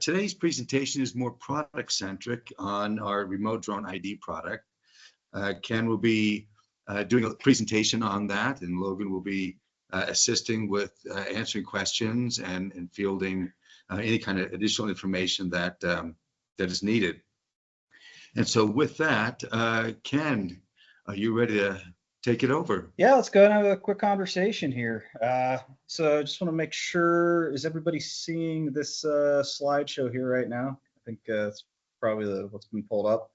Today's presentation is more product-centric on our remote drone ID product. Ken will be doing a presentation on that, and Logan will be assisting with answering questions and fielding any kind of additional information that that is needed. And so with that, Ken, are you ready to take it over? Yeah, let's go and have a quick conversation here. So I just want to make sure, is everybody seeing this slideshow here right now? I think it's probably what's been pulled up.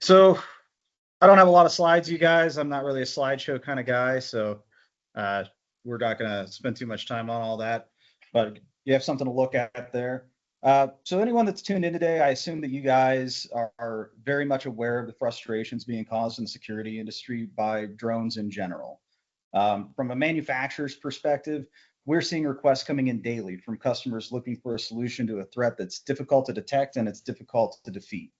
So I don't have a lot of slides, you guys. I'm not really a slideshow kind of guy, so we're not going to spend too much time on all that, but you have something to look at there. So anyone that's tuned in today, I assume that you guys are very much aware of the frustrations being caused in the security industry by drones in general. From a manufacturer's perspective, we're seeing requests coming in daily from customers looking for a solution to a threat that's difficult to detect and it's difficult to defeat.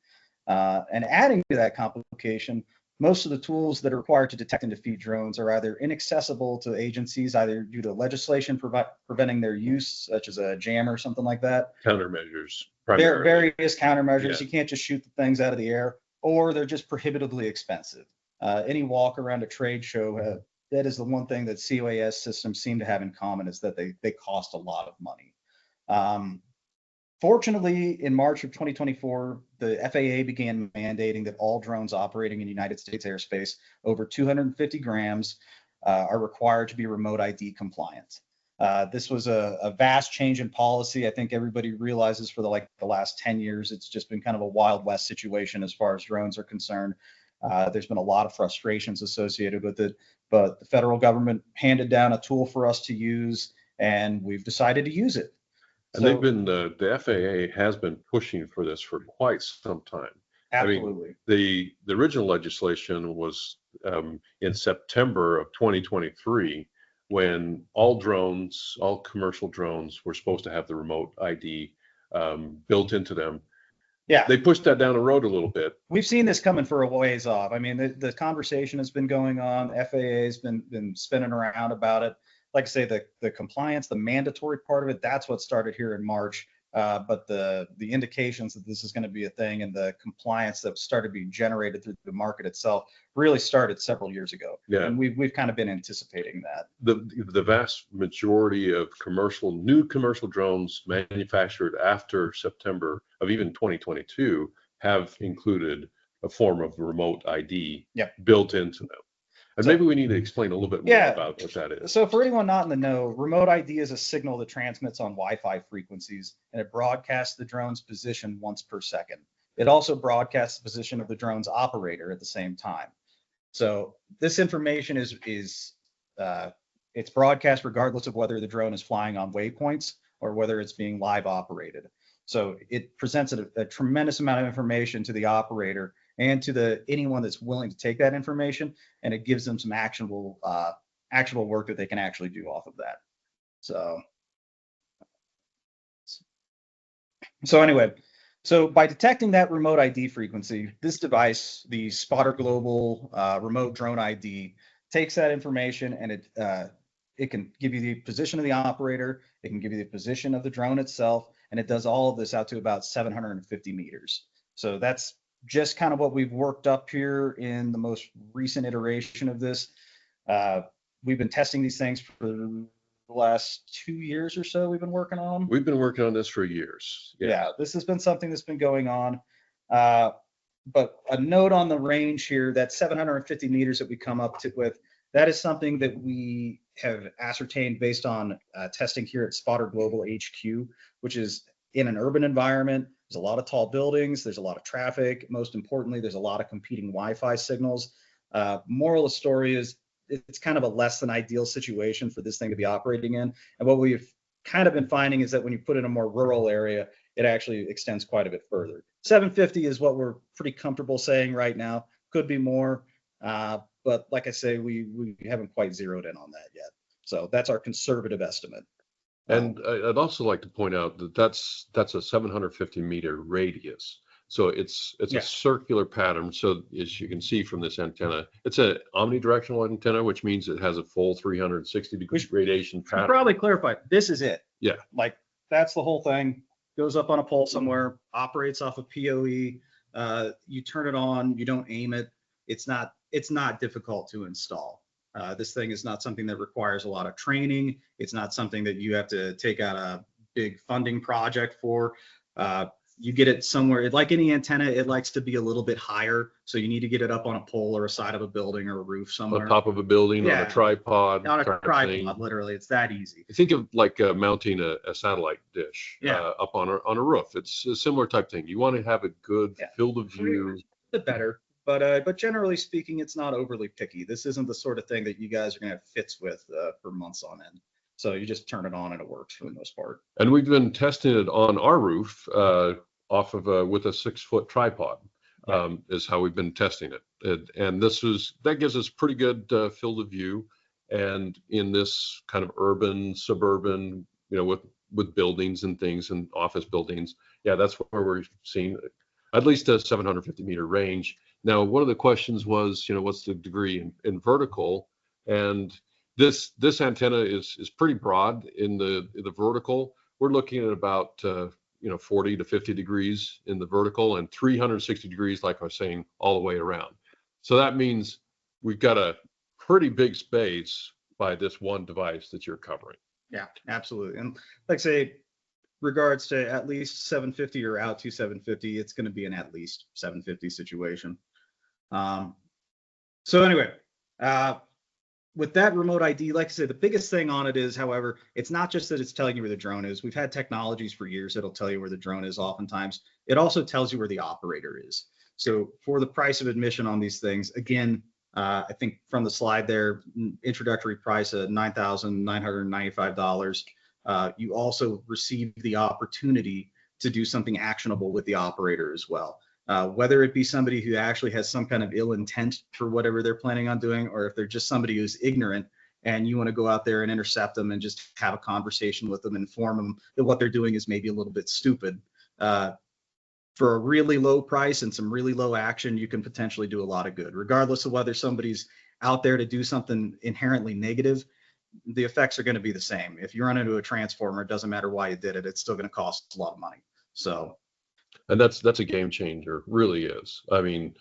And adding to that complication, most of the tools that are required to detect and defeat drones are either inaccessible to agencies, either due to legislation preventing their use, such as a jam or something like that. Countermeasures. There are various countermeasures. Yeah. You can't just shoot the things out of the air, or they're just prohibitively expensive. Any walk around a trade show, that is the one thing that COAS systems seem to have in common, is that they cost a lot of money. Fortunately, in March of 2024, the FAA began mandating that all drones operating in United States airspace over 250 grams are required to be remote ID compliant. This was a vast change in policy. I think everybody realizes for the last 10 years, it's just been kind of a Wild West situation as far as drones are concerned. There's been a lot of frustrations associated with it, but the federal government handed down a tool for us to use, and we've decided to use it. And they've been, the FAA has been pushing for this for quite some time. Absolutely. I mean, the original legislation was in September of 2023, when all drones, all commercial drones, were supposed to have the remote ID built into them. Yeah. They pushed that down the road a little bit. We've seen this coming for a ways off. I mean, the conversation has been going on. FAA has been spinning around about it. Like I say, the compliance, the mandatory part of it, that's what started here in March. But the indications that this is going to be a thing, and the compliance that started being generated through the market itself, really started several years ago. Yeah. And we've kind of been anticipating that. The vast majority of new commercial drones manufactured after September of even 2022 have included a form of remote ID built into them. And maybe we need to explain a little bit more about what that is. So for anyone not in the know, remote ID is a signal that transmits on Wi-Fi frequencies, and it broadcasts the drone's position once per second. It also broadcasts the position of the drone's operator at the same time. So this information is it's broadcast regardless of whether the drone is flying on waypoints or whether it's being live operated. So it presents a tremendous amount of information to the operator and to anyone that's willing to take that information, and it gives them some actionable work that they can actually do off of that. So anyway, so by detecting that remote ID frequency, this device, the Spotter Global remote drone ID, takes that information, and it can give you the position of the operator, it can give you the position of the drone itself, and it does all of this out to about 750 meters. So that's just kind of what we've worked up here in the most recent iteration of this. We've been testing these things for the last 2 years or so. We've been working on them. We've been working on this for years. Yeah, this has been something that's been going on. But a note on the range here, that 750 meters that we come up with, that is something that we have ascertained based on testing here at Spotter Global HQ, which is in an urban environment. There's a lot of tall buildings, there's a lot of traffic. Most importantly, there's a lot of competing Wi-Fi signals. Moral of the story is it's kind of a less than ideal situation for this thing to be operating in. And what we've kind of been finding is that when you put it in a more rural area, it actually extends quite a bit further. 750 is what we're pretty comfortable saying right now. Could be more, but like I say, we haven't quite zeroed in on that yet. So that's our conservative estimate. And I'd also like to point out that that's a 750 meter radius. So it's a circular pattern. So as you can see from this antenna, it's an omnidirectional antenna, which means it has a full 360 degree radiation pattern. Probably clarify, this is it. Yeah. Like that's the whole thing. goes up on a pole somewhere, operates off of PoE. You turn it on, you don't aim it. It's not difficult to install. This thing is not something that requires a lot of training. It's not something that you have to take out a big funding project for. You get it somewhere, like any antenna, it likes to be a little bit higher. So you need to get it up on a pole or a side of a building or a roof somewhere. On top of a building, on a tripod. On a type tripod, thing. literally. It's that easy. Think of like mounting a satellite dish up on a roof. It's a similar type thing. You want to have a good field of view. A bit better, but generally speaking, it's not overly picky. This isn't the sort of thing that you guys are going to have fits with for months on end. So you just turn it on and it works for the most part. And we've been testing it on our roof off of with a 6-foot tripod. Is how we've been testing it. And that gives us pretty good field of view. And in this kind of urban, suburban, with buildings and things and office buildings, that's where we're seeing at least a 750 meter range. Now, one of the questions was, what's the degree in vertical? And this antenna is pretty broad in the vertical. We're looking at about 40 to 50 degrees in the vertical and 360 degrees, like I was saying, all the way around. So that means we've got a pretty big space by this one device that you're covering. Yeah, absolutely. And like I say, regards to at least 750 or out to 750, it's going to be an at least 750 situation. So anyway, with that remote ID, like I said, the biggest thing on it is, however, it's not just that it's telling you where the drone is. We've had technologies for years that'll tell you where the drone is oftentimes. It also tells you where the operator is. So for the price of admission on these things, again, I think from the slide there, introductory price of $9,995. You also receive the opportunity to do something actionable with the operator as well. Whether it be somebody who actually has some kind of ill intent for whatever they're planning on doing, or if they're just somebody who's ignorant and you want to go out there and intercept them and just have a conversation with them, inform them that what they're doing is maybe a little bit stupid. For a really low price and some really low action, you can potentially do a lot of good, regardless of whether somebody's out there to do something inherently negative. The effects are going to be the same. If you run into a transformer, it doesn't matter why you did it. It's still going to cost a lot of money. So. And that's a game changer, really is. I mean,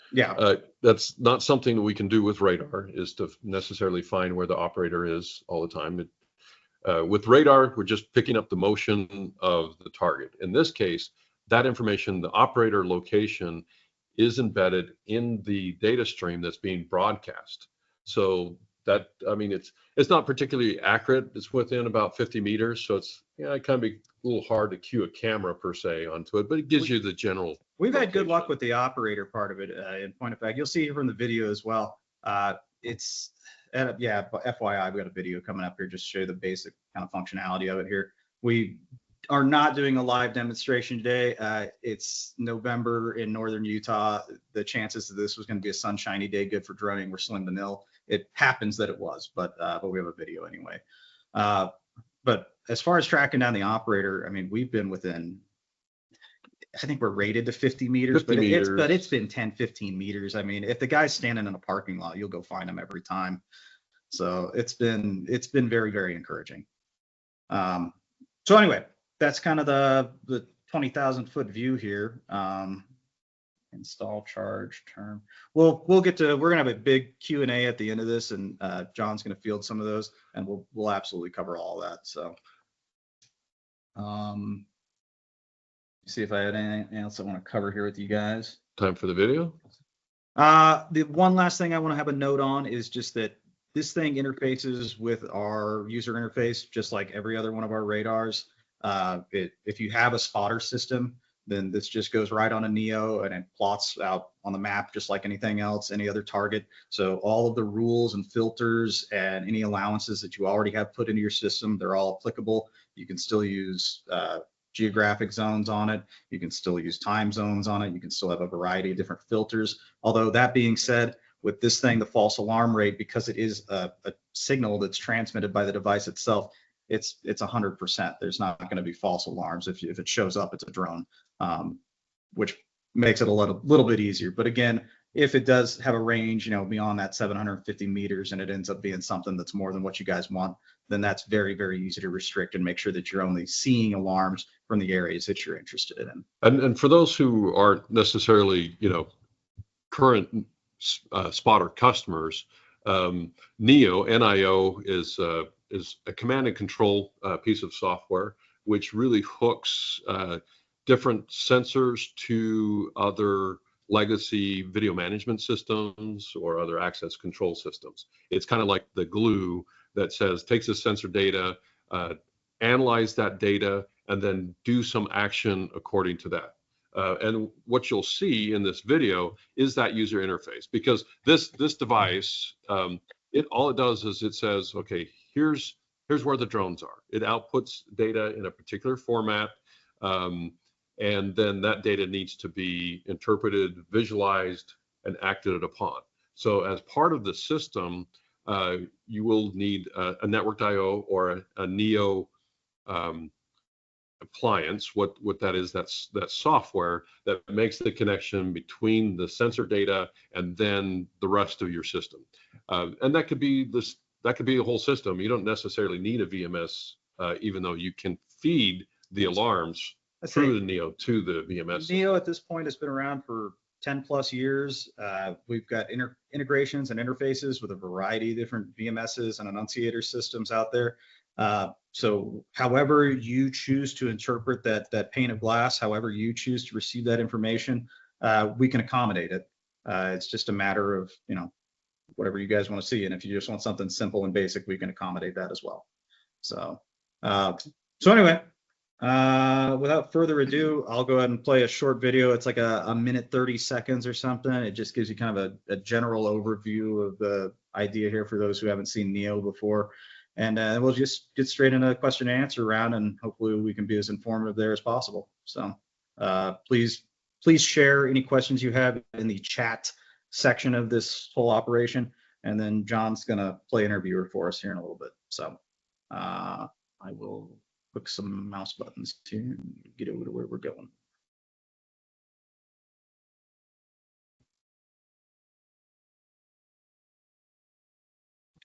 that's not something that we can do with radar, is to necessarily find where the operator is all the time. With radar, we're just picking up the motion of the target. In this case, that information, the operator location, is embedded in the data stream that's being broadcast. So that, I mean, it's not particularly accurate. It's within about 50 meters. So it's, it can be a little hard to cue a camera per se onto it, but it gives you the general. We've had good luck with the operator part of it. In point of fact, you'll see here from the video as well. It's, FYI, we got a video coming up here just to show you the basic kind of functionality of it here. We are not doing a live demonstration today. It's November in northern Utah. The chances of this was going to be a sunshiny day, good for droning, were slim to nil. It happens that it was, but we have a video anyway. But as far as tracking down the operator, I mean, we've been within, I think we're rated to 50 meters, 50 meters. But it's been 10, 15 meters. I mean, if the guy's standing in a parking lot, you'll go find him every time. So it's been very, very encouraging. So anyway, that's kind of the 20,000 foot view here. Install, charge, term. We'll get to, we're gonna have a big Q&A at the end of this, and John's gonna field some of those, and we'll absolutely cover all that. So see if I had anything else I want to cover here with you guys. Time for the video. The one last thing I want to have a note on is just that this thing interfaces with our user interface just like every other one of our radars. If you have a spotter system, then this just goes right on a NEO and it plots out on the map just like anything else, any other target. So all of the rules and filters and any allowances that you already have put into your system, they're all applicable. You can still use geographic zones on it. You can still use time zones on it. You can still have a variety of different filters. Although that being said, with this thing, the false alarm rate, because it is a signal that's transmitted by the device itself, it's 100%. There's not going to be false alarms. If it shows up, it's a drone, which makes it a little bit easier. But again, if it does have a range, beyond that 750 meters and it ends up being something that's more than what you guys want, then that's very, very easy to restrict and make sure that you're only seeing alarms from the areas that you're interested in. And for those who aren't necessarily, current spotter customers, NIO is a command and control piece of software which really hooks different sensors to other legacy video management systems or other access control systems. It's kind of like the glue that takes the sensor data, analyze that data, and then do some action according to that. And what you'll see in this video is that user interface, because this device, all it does is it says, okay, here's where the drones are. It outputs data in a particular format, and then that data needs to be interpreted, visualized, and acted upon. So as part of the system, you will need a networked I/O or a NIO appliance. What that is, that's software that makes the connection between the sensor data and then the rest of your system. And that could be a whole system. You don't necessarily need a VMS, even though you can feed the alarms through the NIO to the VMS. NIO at this point has been around for 10 plus years. We've got integrations and interfaces with a variety of different VMSs and annunciator systems out there. So however you choose to interpret that pane of glass, however you choose to receive that information, we can accommodate it. It's just a matter of, whatever you guys want to see. And if you just want something simple and basic, we can accommodate that as well. So anyway, without further ado, I'll go ahead and play a short video. It's like a minute, 30 seconds or something. It just gives you kind of a general overview of the idea here for those who haven't seen NIO before. And we'll just get straight into a question and answer round, and hopefully we can be as informative there as possible. So please share any questions you have in the chat section of this whole operation. And then John's going to play interviewer for us here in a little bit. So I will click some mouse buttons here and get over to where we're going.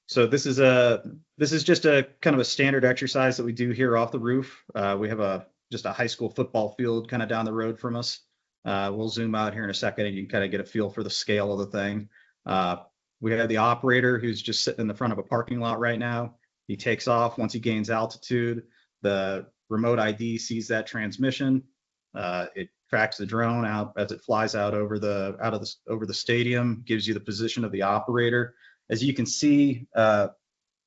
So this is just a kind of a standard exercise that we do here off the roof. We have just a high school football field kind of down the road from us. We'll zoom out here in a second and you can kind of get a feel for the scale of the thing. We have the operator who's just sitting in the front of a parking lot right now. He takes off. Once he gains altitude, the remote ID sees that transmission. It tracks the drone out as it flies out over the stadium, gives you the position of the operator. As you can see, the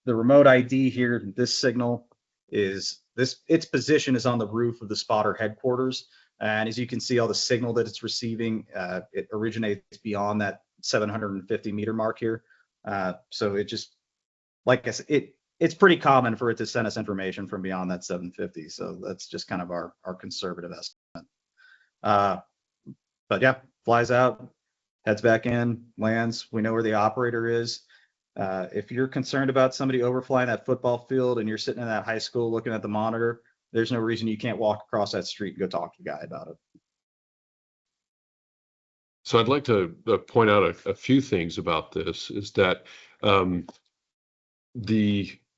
remote ID here, this signal its position is on the roof of the spotter headquarters. And as you can see, all the signal that it's receiving, it originates beyond that 750 meter mark here. So it just, like I said, it's pretty common for it to send us information from beyond that 750. So that's just kind of our conservative estimate. But yeah, flies out, heads back in, lands. We know where the operator is. If you're concerned about somebody overflying that football field and you're sitting in that high school looking at the monitor, there's no reason you can't walk across that street and go talk to the guy about it. So I'd like to point out a few things about this, is that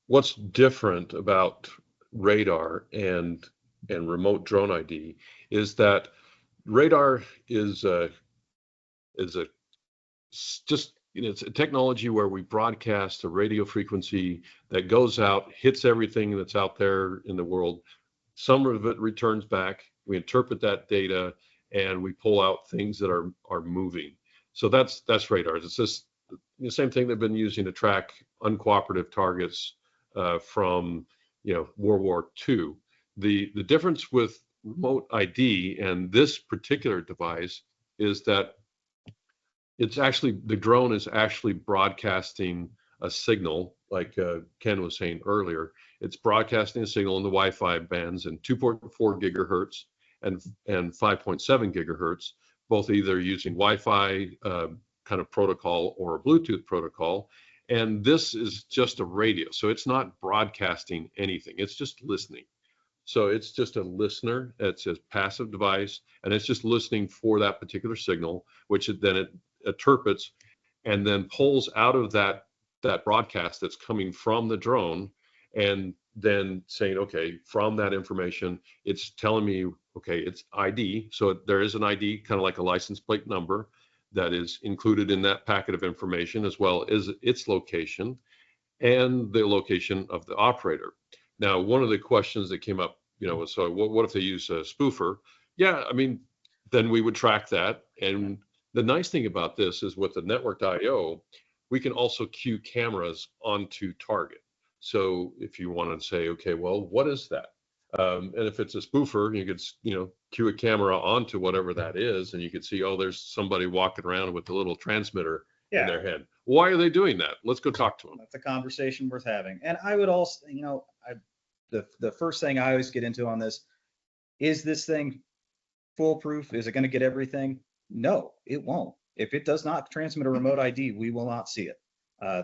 what's different about radar and remote drone ID is that radar is it's a technology where we broadcast a radio frequency that goes out, hits everything that's out there in the world. Some of it returns back. We interpret that data and we pull out things that are moving. So that's radar. It's just the same thing they've been using to track uncooperative targets from World War II. The difference with remote ID and this particular device is that the drone is actually broadcasting a signal, like Ken was saying earlier. It's broadcasting a signal in the Wi-Fi bands in 2.4 gigahertz and 5.7 gigahertz, both either using Wi-Fi kind of protocol or a Bluetooth protocol. And this is just a radio, so it's not broadcasting anything. It's just listening. So it's just a listener. It's a passive device, and it's just listening for that particular signal, which then interprets and then pulls out of that broadcast that's coming from the drone, and then saying, okay, from that information, it's telling me, okay, it's ID. So there is an ID, kind of like a license plate number, that is included in that packet of information, as well as its location and the location of the operator. Now, one of the questions that came up, was, so what if they use a spoofer? Yeah, I mean, then we would track that. And the nice thing about this is with the networked IO, we can also cue cameras onto target. So if you want to say, okay, well, what is that? And if it's a spoofer, you could, cue a camera onto whatever that is, and you could see, oh, there's somebody walking around with a little transmitter in their head. Why are they doing that? Let's go talk to them. That's a conversation worth having. And I would also, the first thing I always get into on this, is this thing foolproof? Is it going to get everything? No, it won't. If it does not transmit a remote ID, we will not see it.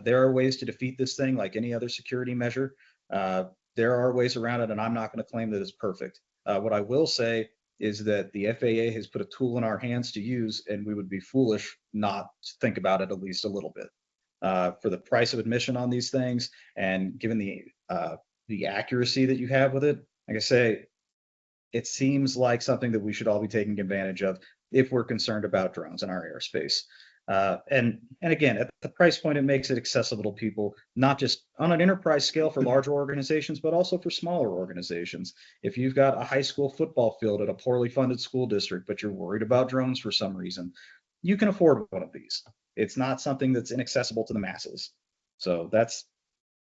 There are ways to defeat this thing like any other security measure. There are ways around it, and I'm not going to claim that it's perfect. What I will say is that the FAA has put a tool in our hands to use, and we would be foolish not to think about it at least a little bit. For the price of admission on these things, and given the accuracy that you have with it, like I say, it seems like something that we should all be taking advantage of if we're concerned about drones in our airspace. And again, at the price point, it makes it accessible to people, not just on an enterprise scale for larger organizations, but also for smaller organizations. If you've got a high school football field at a poorly funded school district, but you're worried about drones for some reason, you can afford one of these. It's not something that's inaccessible to the masses. So that's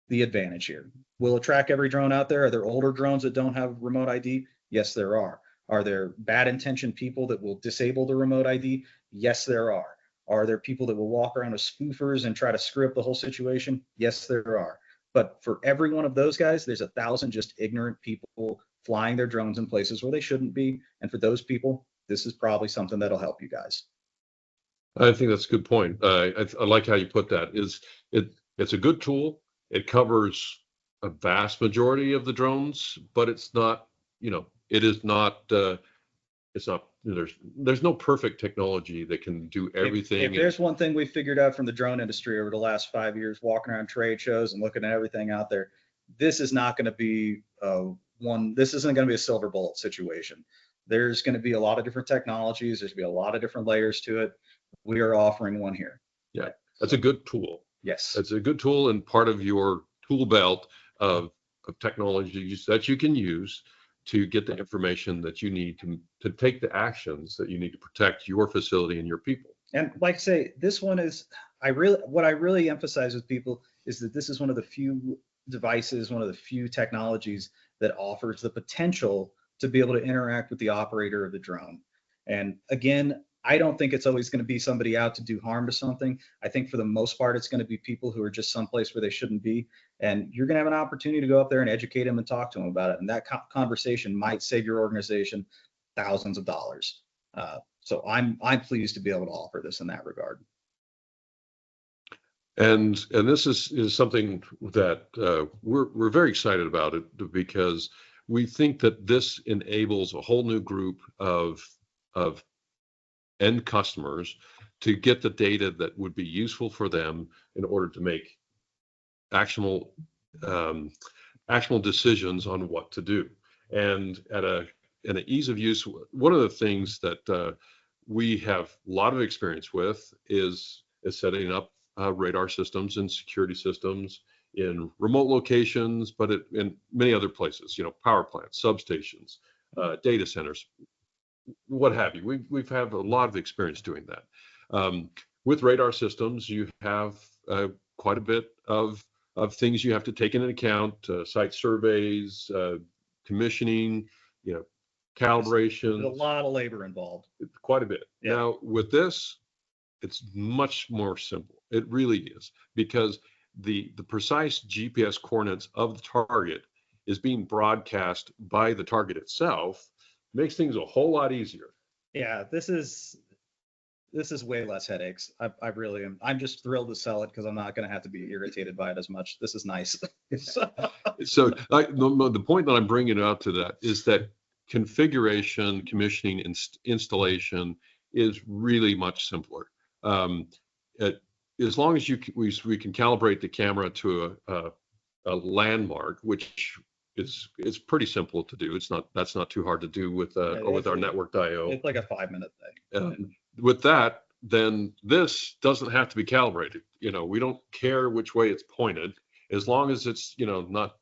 the advantage here. Will it track every drone out there? Are there older drones that don't have remote ID? Yes, there are. Are there bad intentioned people that will disable the remote ID? Yes, there are. Are there people that will walk around with spoofers and try to screw up the whole situation? Yes, there are. But for every one of those guys, there's 1,000 just ignorant people flying their drones in places where they shouldn't be. And for those people, this is probably something that'll help you guys. I think that's a good point. I like how you put that. It's a good tool. It covers a vast majority of the drones, but it's not, it is not, it's not, there's no perfect technology that can do everything. If there's one thing we figured out from the drone industry over the last 5 years, walking around trade shows and looking at everything out there, this is not going to be this isn't going to be a silver bullet situation. There's going to be a lot of different technologies. There's going to be a lot of different layers to it. We are offering one here. Yeah, that's a good tool. Yes. It's a good tool and part of your tool belt of technologies that you can use to get the information that you need to take the actions that you need to protect your facility and your people. And like I say, this one is, what I really emphasize with people is that this is one of the few devices, one of the few technologies that offers the potential to be able to interact with the operator of the drone. And again, I don't think it's always going to be somebody out to do harm to something. I think for the most part, it's going to be people who are just someplace where they shouldn't be. And you're going to have an opportunity to go up there and educate them and talk to them about it. And that conversation might save your organization thousands of dollars. So I'm pleased to be able to offer this in that regard. And this is something that we're very excited about it, because we think that this enables a whole new group of end customers to get the data that would be useful for them in order to make actionable decisions on what to do. And at an ease of use, one of the things that we have a lot of experience with is setting up radar systems and security systems in remote locations, but in many other places, power plants, substations, data centers, what have you. We've had a lot of experience doing that. With radar systems, you have quite a bit of things you have to take into account: site surveys, commissioning, calibration. There's a lot of labor involved. Quite a bit. Yeah. Now with this, it's much more simple. It really is, because the precise GPS coordinates of the target is being broadcast by the target itself. Makes things a whole lot easier. Yeah, this is way less headaches. I really am. I'm just thrilled to sell it because I'm not going to have to be irritated by it as much. This is nice. So the point that I'm bringing out to that is that configuration, commissioning, installation is really much simpler. As long as we can calibrate the camera to a landmark, which is pretty simple to do. That's not too hard to do with our networked IO. It's like a 5-minute thing. With that, then this doesn't have to be calibrated. We don't care which way it's pointed, as long as it's not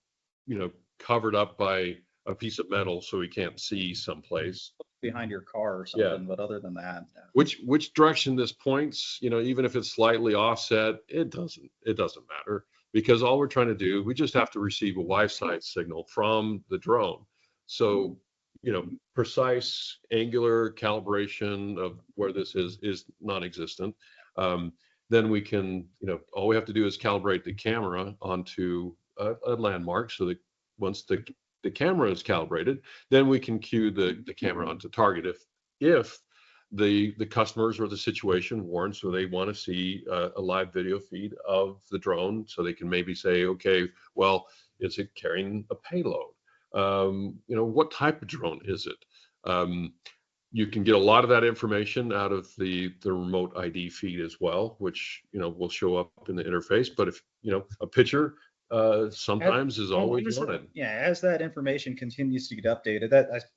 covered up by a piece of metal so we can't see someplace Behind your car or something. Yeah. But other than that, which direction this points, even if it's slightly offset, it doesn't matter, because all we're trying to do, we just have to receive a Wi-Fi signal from the drone. So precise angular calibration of where this is non-existent. Then we can, all we have to do is calibrate the camera onto a landmark, so that once the camera is calibrated, then we can cue the camera onto target if the customers or the situation warrants, so they want to see a live video feed of the drone, so they can maybe say, okay, well, is it carrying a payload? What type of drone is it? You can get a lot of that information out of the remote ID feed as well, which will show up in the interface. But if a picture sometimes is always wanted. Yeah, as that information continues to get updated,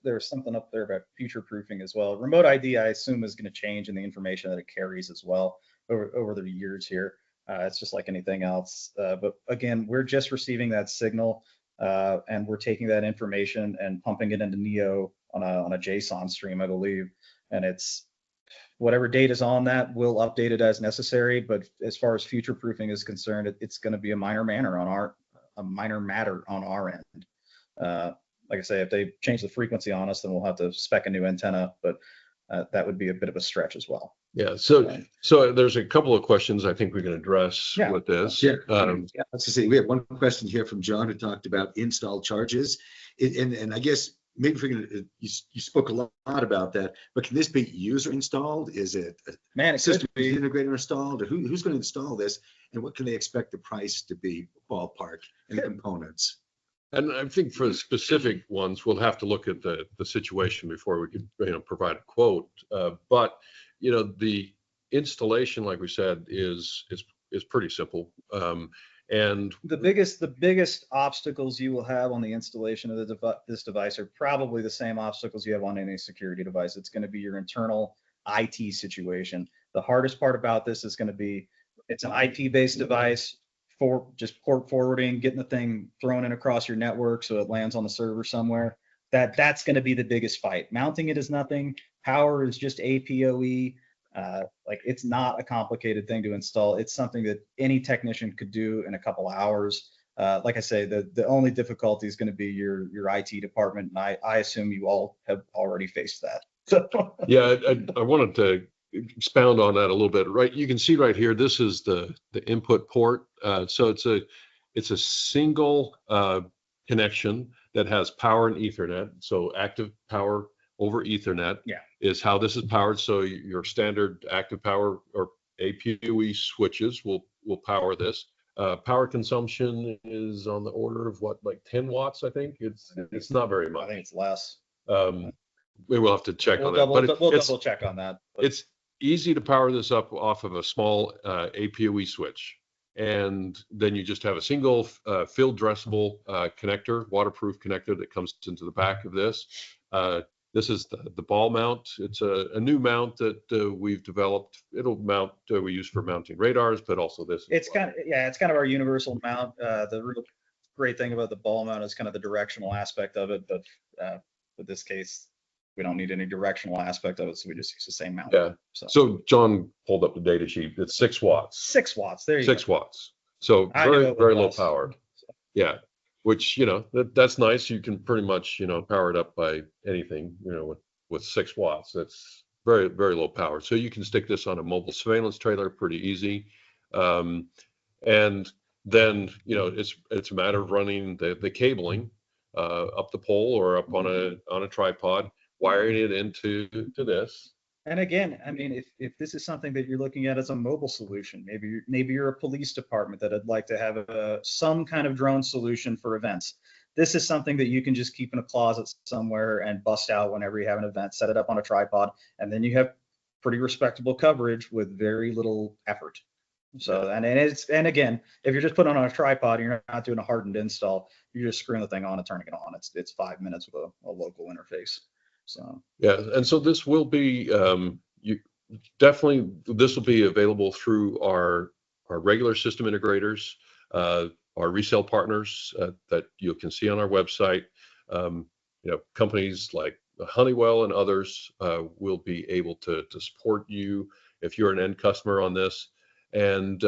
there's something up there about future proofing as well. Remote ID, I assume, is going to change in the information that it carries as well over the years here. It's just like anything else. But again, we're just receiving that signal, and we're taking that information and pumping it into Neo on a JSON stream, I believe. And it's whatever data's on that, we'll update it as necessary. But as far as future proofing is concerned, it's going to be a minor matter on our end. Like I say, if they change the frequency on us, then we'll have to spec a new antenna, but that would be a bit of a stretch as well. Yeah. So there's a couple of questions I think we can address with this. Yeah. Let's see. We have one question here from John, who talked about install charges, and I guess maybe if we're gonna, you spoke a lot about that, but can this be user installed? Is it system integrator installed, or who's going to install this, and what can they expect the price to be, ballpark, and components? And I think for the specific ones, we'll have to look at the situation before we could provide a quote. But the installation, like we said, is pretty simple. And the biggest obstacles you will have on the installation of this device are probably the same obstacles you have on any security device. It's going to be your internal IT situation. The hardest part about this is going to be, it's an IP-based device for just port forwarding, getting the thing thrown in across your network so it lands on the server somewhere. That's going to be the biggest fight. Mounting it is nothing. Power is just APOE. Like, it's not a complicated thing to install. It's something that any technician could do in a couple hours. Like I say, the only difficulty is going to be your IT department, and I assume you all have already faced that. Yeah, I wanted to expound on that a little bit. Right, you can see right here, this is the input port. So it's a single connection that has power and Ethernet. So active power over Ethernet is how this is powered. So your standard active power or APOE switches will power this. Power consumption is on the order of what, like 10 watts, I think? It's not very much. I think it's less. We will have to check on that. We'll double check on that. But it's easy to power this up off of a small APOE switch. And then you just have a single field dressable connector, waterproof connector that comes into the back of this. This is the ball mount. It's a new mount that we've developed. It'll mount, we use for mounting radars, but also this. It's kind of our universal mount. The real great thing about the ball mount is kind of the directional aspect of it, but in this case, we don't need any directional aspect of it, so we just use the same mount. Yeah. So John pulled up the data sheet. It's 6 watts. 6 watts. There you go. 6 watts. So very low power. Yeah. Which, that's nice. You can pretty much, power it up by anything, with 6 watts. That's very, very low power. So you can stick this on a mobile surveillance trailer pretty easy. And then, it's a matter of running the cabling up the pole or up on a tripod, wiring it into this. And again, I mean, if this is something that you're looking at as a mobile solution, maybe you're a police department that would like to have some kind of drone solution for events. This is something that you can just keep in a closet somewhere and bust out whenever you have an event, set it up on a tripod, and then you have pretty respectable coverage with very little effort. So, and again, if you're just putting it on a tripod, and you're not doing a hardened install, you're just screwing the thing on and turning it on. It's 5 minutes with a local interface. So yeah, and so this will be you definitely this will be available through our regular system integrators, our resale partners that you can see on our website. Companies like Honeywell and others will be able to support you if you're an end customer on this. And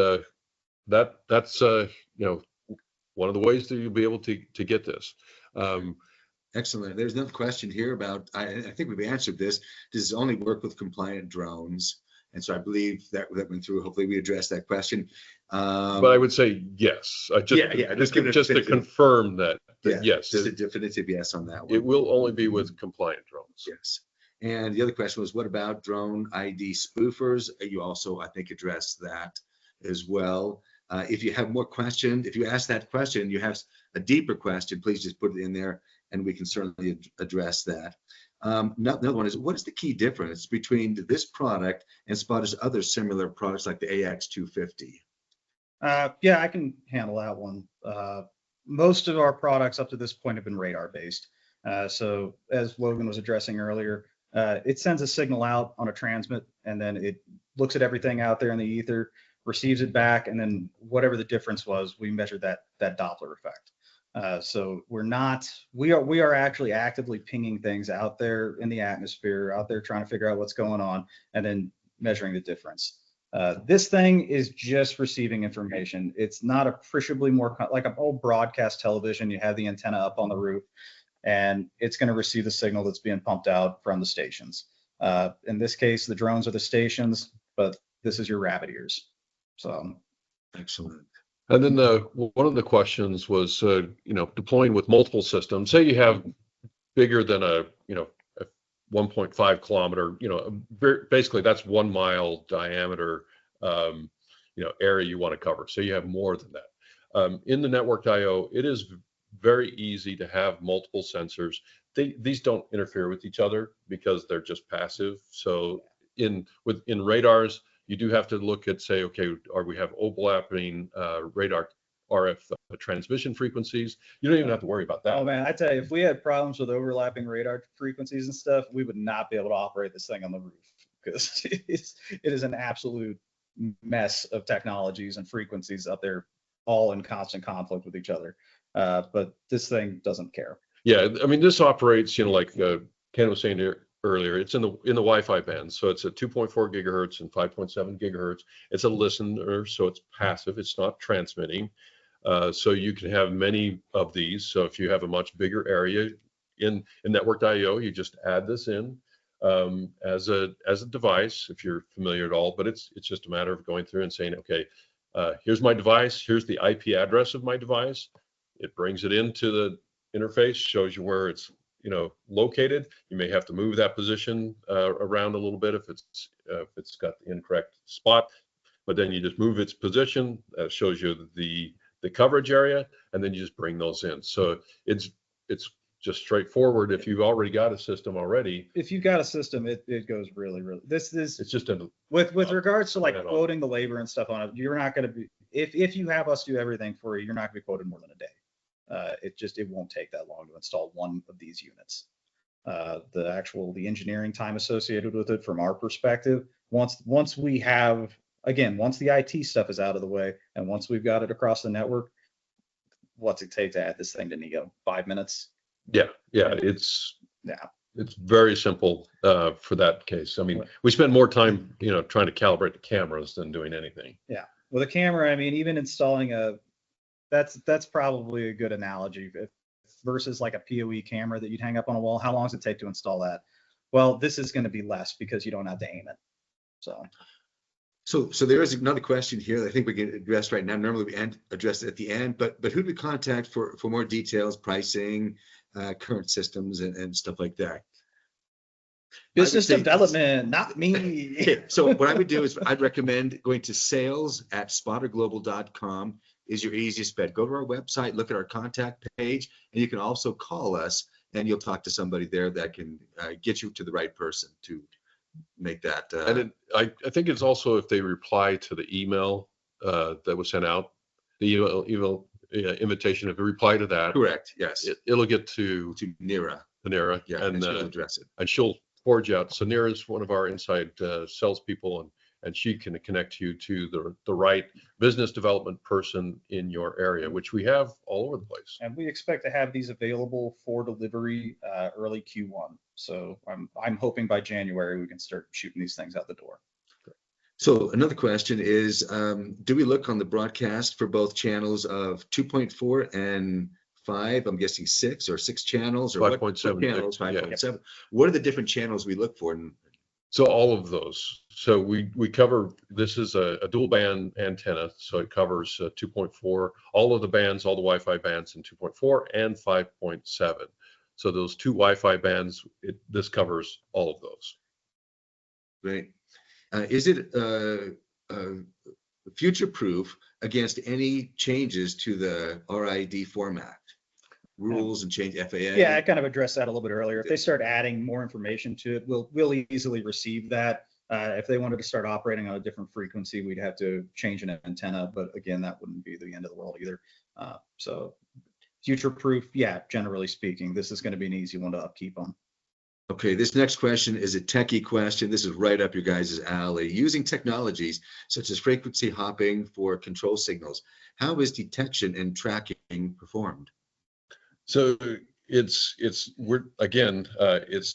that's one of the ways that you'll be able to get this. Excellent. There's another question here about, I think we've answered this. Does it only work with compliant drones? And so I believe that went through. Hopefully we addressed that question. But I would say yes. Just to confirm that yes. Just a definitive yes on that one. It will only be with compliant drones. Yes. And the other question was, what about drone ID spoofers? You also, I think, addressed that as well. If you have more questions, if you ask that question, you have a deeper question, please just put it in there and we can certainly address that. Another one is, what is the key difference between this product and Spotter's other similar products like the AX250? Yeah, I can handle that one. Most of our products up to this point have been radar based. So as Logan was addressing earlier, it sends a signal out on a transmit, and then it looks at everything out there in the ether, receives it back, and then whatever the difference was, we measured that Doppler effect. So we are actually actively pinging things out there in the atmosphere, out there trying to figure out what's going on, and then measuring the difference. This thing is just receiving information. It's not appreciably more like an old broadcast television. You have the antenna up on the roof, and it's going to receive the signal that's being pumped out from the stations. In this case, the drones are the stations, but this is your rabbit ears. So excellent. And then one of the questions was, deploying with multiple systems. Say you have bigger than a 1.5 kilometer, basically that's 1 mile diameter, area you want to cover. So you have more than that. In the networked IO, it is very easy to have multiple sensors. These don't interfere with each other because they're just passive. So in radars, you do have to look at, say, okay, we have overlapping radar RF transmission frequencies. You don't even have to worry about that. Oh man, I tell you, if we had problems with overlapping radar frequencies and stuff, we would not be able to operate this thing on the roof, because it is an absolute mess of technologies and frequencies up there, all in constant conflict with each other. But this thing doesn't care. Yeah, I mean, this operates, like Ken was saying earlier, it's in the Wi-Fi band, so it's at 2.4 gigahertz and 5.7 gigahertz. It's a listener, so it's passive. It's not transmitting. So you can have many of these. So if you have a much bigger area in networked IO, you just add this in as a device, if you're familiar at all. But it's just a matter of going through and saying, okay, here's my device. Here's the IP address of my device. It brings it into the interface, shows you where it's located. You may have to move that position around a little bit if it's got the incorrect spot, but then you just move its position. Shows you the coverage area, and then you just bring those in. So it's just straightforward. If you've already got a system already, if you've got a system, it goes really. It's just with regards to like quoting the labor and stuff on it. You're not going to be, if you have us do everything for you, you're not going to be quoted more than a day. It won't take that long to install one of these units. The engineering time associated with it, from our perspective, once we have, again, once the IT stuff is out of the way, and once we've got it across the network, what's it take to add this thing to NEO? 5 minutes? Yeah. It's very simple for that case. I mean, we spend more time, trying to calibrate the cameras than doing anything. Yeah. With a camera, I mean, even installing that's probably a good analogy versus like a PoE camera that you'd hang up on a wall. How long does it take to install that? Well, this is going to be less because you don't have to aim it. So there is another question here that I think we can address right now. Normally we address it at the end, but who do we contact for more details, pricing, current systems, and stuff like that? Business development, not me. So what I would do is I'd recommend going to sales@spotterglobal.com is your easiest bet. Go to our website, look at our contact page, and you can also call us, and you'll talk to somebody there that can get you to the right person to make that. And I think it's also if they reply to the email that was sent out, the email invitation, if they reply to that, Correct. Yes. it'll get to NERA. Nera, Yeah, and she'll address it. and she'll forge out. So Nera is one of our inside salespeople, and she can connect you to the right business development person in your area, which we have all over the place. And we expect to have these available for delivery early Q1. So I'm hoping by January we can start shooting these things out the door. So another question is, do we look on the broadcast for both channels of 2.4 and 5? I'm guessing 6 or 6 channels or 5.7 channels, 5.7. Yeah. What are the different channels we look for? So all of those. So we cover, this is a dual band antenna. So it covers 2.4, all of the bands, all the Wi-Fi bands in 2.4 and 5.7. So those 2 Wi-Fi bands, this covers all of those. Great. Is it future-proof against any changes to the RDID format? Rules and change FAA? Yeah, I kind of addressed that a little bit earlier. If they start adding more information to it, we'll easily receive that. If they wanted to start operating on a different frequency, we'd have to change an antenna. But again, that wouldn't be the end of the world either. So future-proof, yeah, generally speaking, this is going to be an easy one to upkeep on. Okay, this next question is a techie question. This is right up your guys' alley. Using technologies such as frequency hopping for control signals, how is detection and tracking performed? So it's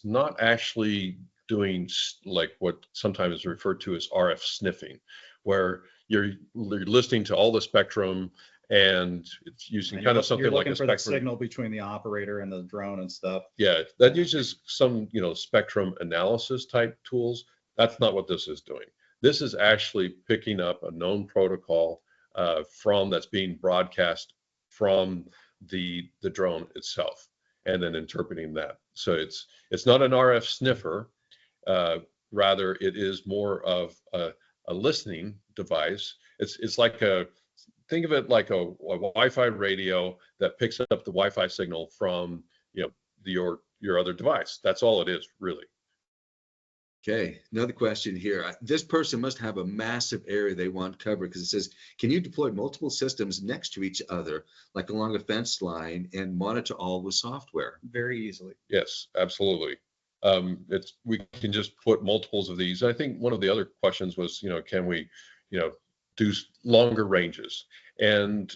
not actually doing like what sometimes is referred to as RF sniffing, where you're listening to all the spectrum and it's using kind of something like a spectrum. You're looking for the signal between the operator and the drone and stuff. Yeah, that uses some, spectrum analysis type tools. That's not what this is doing. This is actually picking up a known protocol that's being broadcast from the drone itself, and then interpreting that. So it's not an RF sniffer. Rather, it is more of a listening device. It's like think of it like a Wi-Fi radio that picks up the Wi-Fi signal from your other device. That's all it is, really. Okay, another question here. This person must have a massive area they want covered, because it says, can you deploy multiple systems next to each other, like along a fence line, and monitor all with software? Very easily. Yes, absolutely. We can just put multiples of these. I think one of the other questions was, can we, do longer ranges? And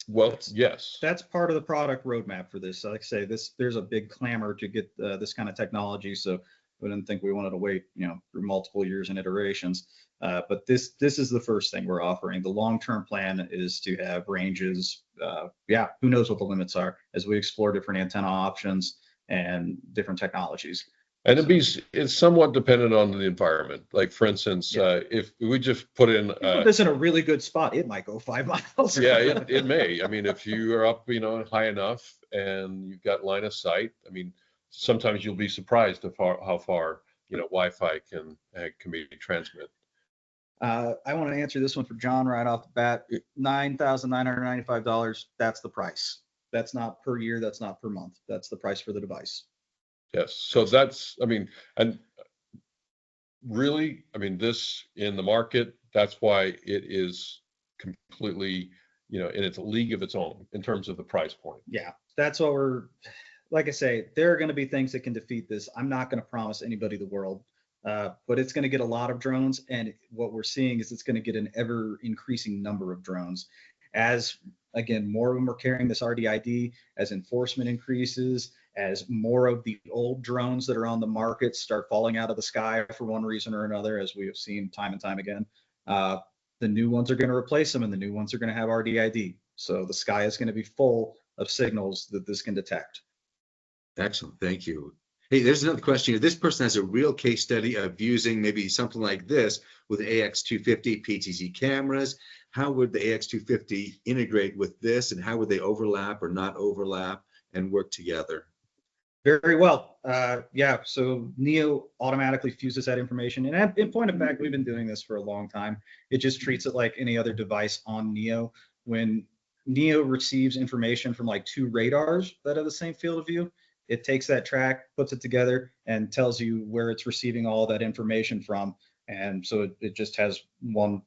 well, yes. That's part of the product roadmap for this. Like I say, there's a big clamor to get this kind of technology. So we didn't think we wanted to wait, through multiple years and iterations. But this is the first thing we're offering. The long-term plan is to have ranges. Who knows what the limits are as we explore different antenna options and different technologies. And it's somewhat dependent on the environment. Like for instance, if we just put in put this in a really good spot, it might go 5 miles. Yeah, it may. I mean, if you are up, high enough and you've got line of sight, I mean, sometimes you'll be surprised at how far Wi-Fi can be transmit. I want to answer this one for John right off the bat. $9,995. That's the price. That's not per year. That's not per month. That's the price for the device. Yes. So that's, and really, this in the market, that's why it is completely, in its league of its own in terms of the price point. Yeah, that's what like I say, there are going to be things that can defeat this. I'm not going to promise anybody the world, but it's going to get a lot of drones. And what we're seeing is it's going to get an ever increasing number of drones. As, again, more of them are carrying this RDID, as enforcement increases, as more of the old drones that are on the market start falling out of the sky for one reason or another, as we have seen time and time again, the new ones are going to replace them, and the new ones are going to have RDID. So the sky is going to be full of signals that this can detect. Excellent. Thank you. Hey, there's another question here. This person has a real case study of using maybe something like this with AX250 PTZ cameras. How would the AX250 integrate with this, and how would they overlap or not overlap and work together? Very well. So NEO automatically fuses that information. And in point of fact, we've been doing this for a long time. It just treats it like any other device on NEO. When NEO receives information from like 2 radars that have the same field of view, it takes that track, puts it together, and tells you where it's receiving all that information from. And so it just has one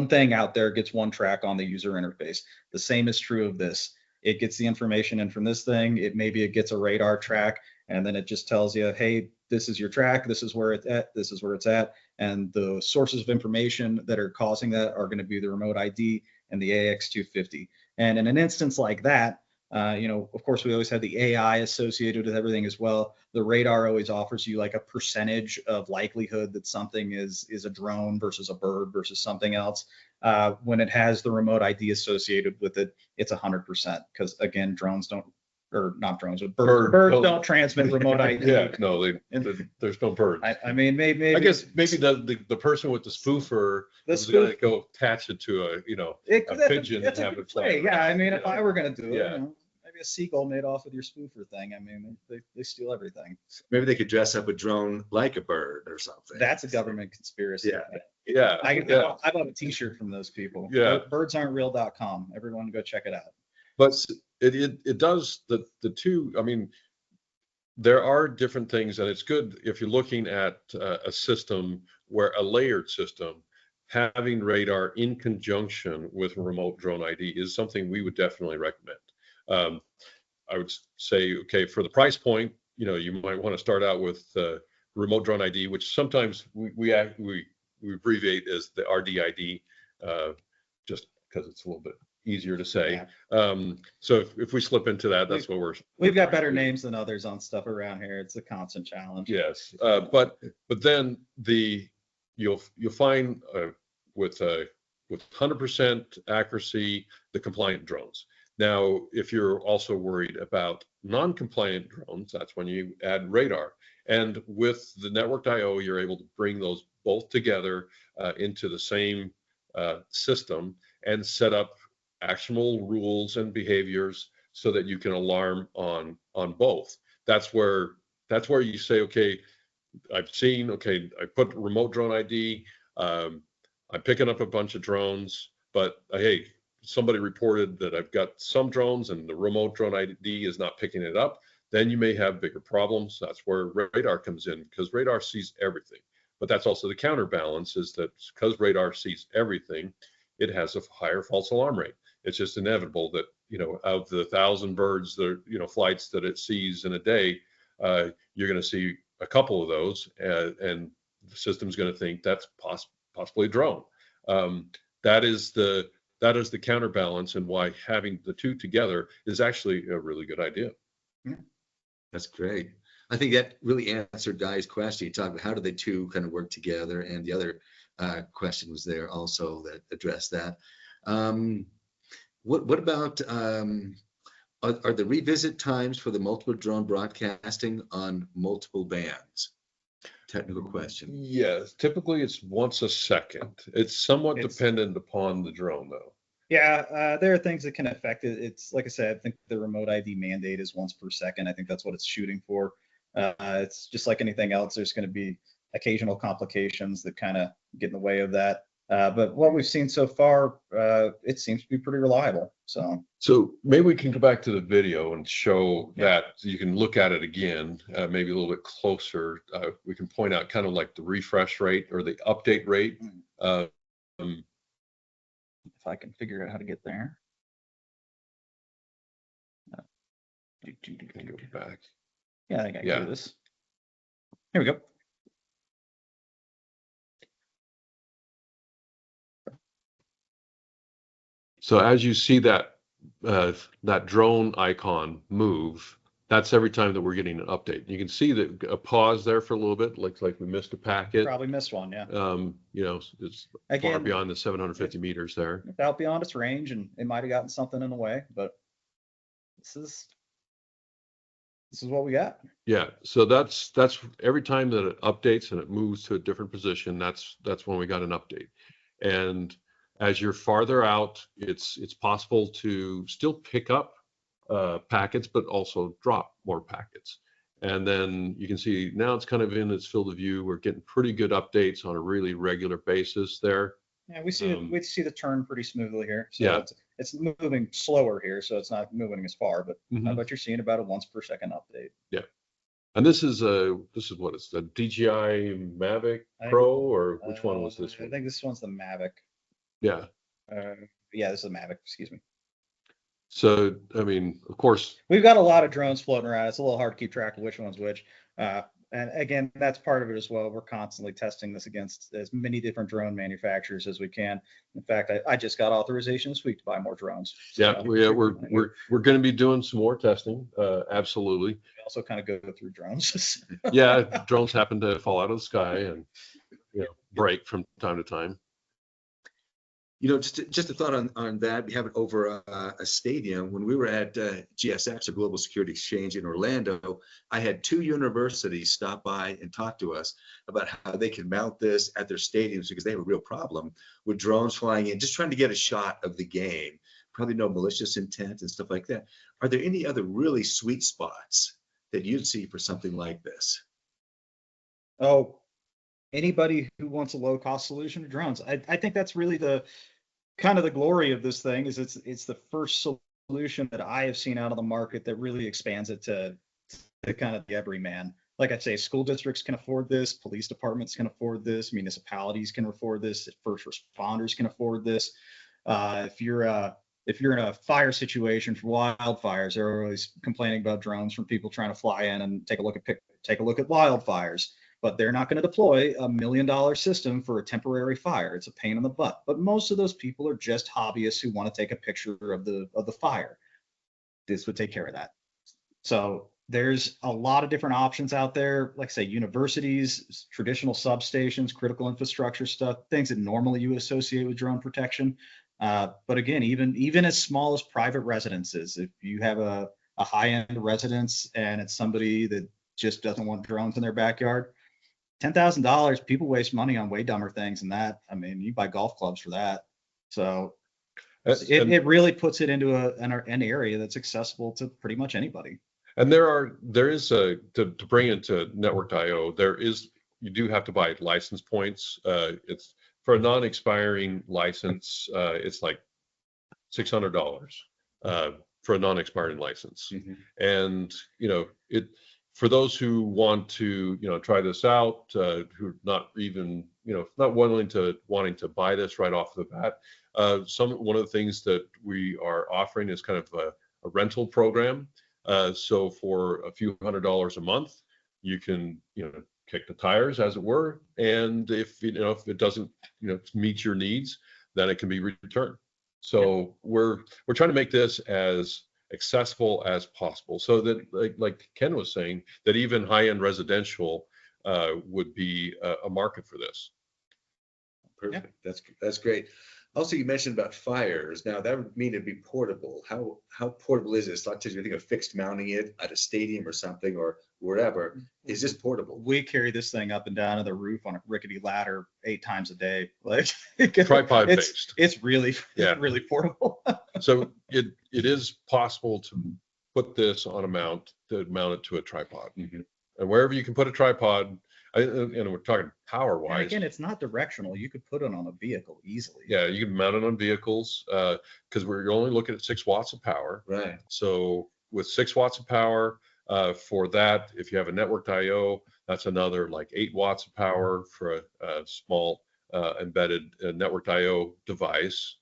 thing out there, gets one track on the user interface. The same is true of this. It gets the information in from this thing. Maybe it gets a radar track, and then it just tells you, hey, this is your track, this is where it's at, this is where it's at. And the sources of information that are causing that are going to be the remote ID and the AX250. And in an instance like that, of course, we always have the AI associated with everything as well. The radar always offers you like a percentage of likelihood that something is a drone versus a bird versus something else. When it has the remote ID associated with it, it's 100%, because again, drones don't, or not drones, but birds don't transmit remote ID. Yeah, no, there's no birds. I mean, maybe I guess maybe the person with the spoofer is going to go attach it to a pigeon and have it fly. Yeah, I mean, if I were going to do it, Yeah. maybe a seagull made off with your spoofer thing. I mean, they steal everything. Maybe they could dress up a drone like a bird or something. That's a government conspiracy. Yeah. I bought a T-shirt from those people. Yeah. Birdsaren'treal.com. Everyone go check it out. But it does the two. I mean, there are different things, and it's good if you're looking at a system where a layered system, having radar in conjunction with remote drone ID is something we would definitely recommend. I would say, okay, for the price point, you might want to start out with remote drone ID, which sometimes we abbreviate as the RDID, just because it's a little bit easier to say. Yeah. So if we slip into that, that's what we've got better names than others on stuff around here. It's a constant challenge. Yes, but then you'll find with 100% accuracy the compliant drones. Now, if you're also worried about non-compliant drones, that's when you add radar. And with the networked IO, you're able to bring those both together into the same system and set up actionable rules and behaviors so that you can alarm on both. That's where you say, okay, I put remote drone ID, I'm picking up a bunch of drones, but hey, somebody reported that I've got some drones and the remote drone ID is not picking it up. Then you may have bigger problems. That's where radar comes in, because radar sees everything. But that's also the counterbalance, is that because radar sees everything, it has a higher false alarm rate. It's just inevitable that, of the 1,000 birds, flights that it sees in a day, you're going to see a couple of those, and the system's going to think that's possibly a drone. That is the counterbalance, and why having the two together is actually a really good idea. Yeah, that's great. I think that really answered Guy's question. You talked about how do the two kind of work together, and the other question was there also that addressed that. What about are the revisit times for the multiple drone broadcasting on multiple bands? Technical question. Yes, typically it's once a second. It's somewhat dependent upon the drone, though. Yeah, there are things that can affect it. It's like I said, I think the remote ID mandate is once per second. I think that's what it's shooting for. It's just like anything else. There's going to be occasional complications that kind of get in the way of that. But what we've seen so far, it seems to be pretty reliable. So maybe we can go back to the video and show that, so you can look at it again, maybe a little bit closer. We can point out kind of like the refresh rate or the update rate. If I can figure out how to get there. Can go back. Yeah, I think I can do this. Here we go. So as you see that drone icon move, that's every time that we're getting an update. You can see that a pause there for a little bit, looks like we missed a packet. Probably missed one, yeah. It's far beyond the 750 meters there. It's out beyond its range, and it might have gotten something in the way, but this is what we got. Yeah, so that's every time that it updates and it moves to a different position, that's when we got an update. And as you're farther out, it's possible to still pick up packets, but also drop more packets. And then you can see now it's kind of in its field of view. We're getting pretty good updates on a really regular basis there. Yeah, we see the turn pretty smoothly here. So yeah, it's moving slower here, so it's not moving as far, but Mhm. but you're seeing about a once per second update. And this is what is the DJI Mavic I- Pro, or which one was this I one? think this one's the Mavic. Yeah. Yeah, this is the Mavic. Excuse me. So, I mean, of course, We've got a lot of drones floating around. It's a little hard to keep track of which one's which. And again, that's part of it as well. We're constantly testing this against as many different drone manufacturers as we can. In fact, I just got authorization this week to buy more drones. yeah, we're going to be doing some more testing. Absolutely. We also kind of go through drones. Yeah, drones happen to fall out of the sky and break from time to time. Just a thought on that. We have it over a stadium. When we were at GSX, a Global Security Exchange in Orlando, I had 2 universities stop by and talk to us about how they can mount this at their stadiums because they have a real problem with drones flying in, just trying to get a shot of the game. Probably no malicious intent and stuff like that. Are there any other really sweet spots that you'd see for something like this? Oh, anybody who wants a low cost solution to drones. I think that's really the kind of the glory of this thing is it's the first solution that I have seen out of the market that really expands it to kind of the everyman. Like I say, school districts can afford this, police departments can afford this, municipalities can afford this, first responders can afford this. If you're in a fire situation for wildfires, they're always complaining about drones from people trying to fly in and take a look at wildfires. But they're not going to deploy $1 million system for a temporary fire. It's a pain in the butt. But most of those people are just hobbyists who want to take a picture of the fire. This would take care of that. So there's a lot of different options out there. Like I say, universities, traditional substations, critical infrastructure stuff, things that normally you would associate with drone protection. But again, even as small as private residences, if you have a high-end residence and it's somebody that just doesn't want drones in their backyard, $10,000, people waste money on way dumber things than that. I mean, you buy golf clubs for that. So it really puts it into an area that's accessible to pretty much anybody. And there is to bring into network.io, you do have to buy license points. It's for a non-expiring license, it's like $600 for a non-expiring license. Mm-hmm. And for those who want to try this out, who are not even not wanting to buy this right off the bat, one of the things that we are offering is kind of a rental program. So for a few $100s a month, you can kick the tires, as it were, and if it doesn't meet your needs, then it can be returned. So we're trying to make this as accessible as possible, so that like Ken was saying, that even high-end residential would be a market for this. Perfect. Yeah. That's great. Also, you mentioned about fires. Now, that would mean it'd be portable. How portable is this? Like, you think of fixed mounting it at a stadium or something or wherever. Is this portable? We carry this thing up and down to the roof on a rickety ladder 8 times a day. Like tripod based. It's really portable. So it is possible to put this on a mount, to mount it to a tripod. Mm-hmm. And wherever you can put a tripod, and we're talking power wise. And again, it's not directional. You could put it on a vehicle easily. Yeah, you can mount it on vehicles because we're only looking at 6 watts of power. Right. So with 6 watts of power, for that, if you have a network.io, that's another like 8 watts of power for a small embedded network.io device,